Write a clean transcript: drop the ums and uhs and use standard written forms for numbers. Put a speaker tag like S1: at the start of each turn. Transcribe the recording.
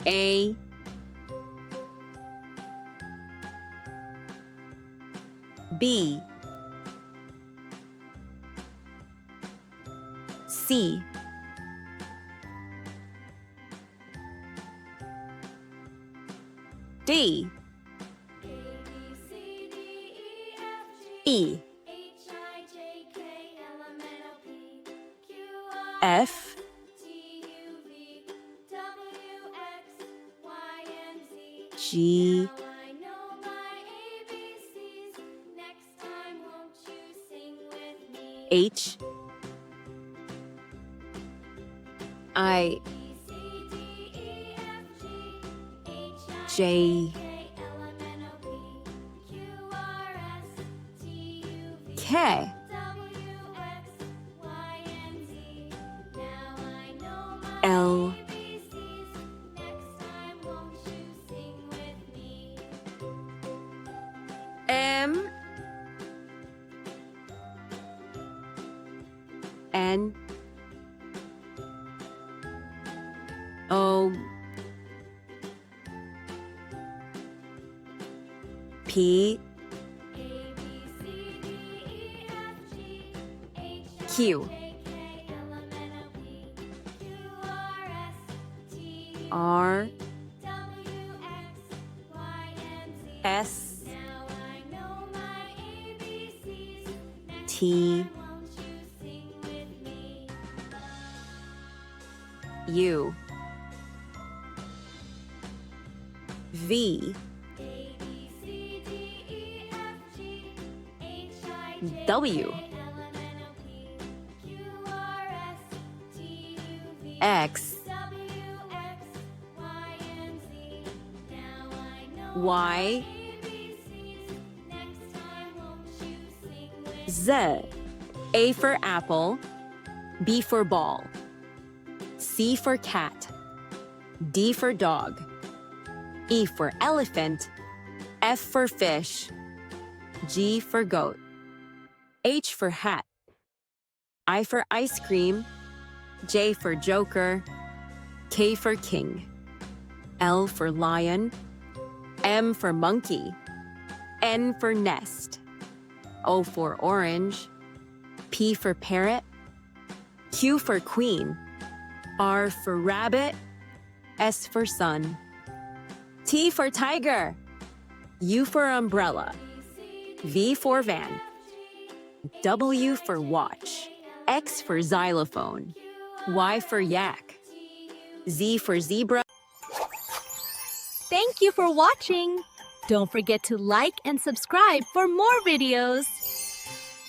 S1: A, B, C, D, E, F, G, H, I, J, K, L, M, N, O, P, Q, R, S, T, U, V, W, X, Y, Z. A for apple, B for ball, C for cat, D for dog, E for elephant, F for fish, G for goat, H for hat, I for ice cream, J for joker, K for king, L for lion, M for monkey, N for nest, O for orange, P for parrot, Q for queen, R for rabbit, S for sun, T for tiger, U for umbrella, V for van, W for watch, X for xylophone, Y for yak, Z for zebra.
S2: Thank you for watching. Don't forget to like and subscribe for more videos.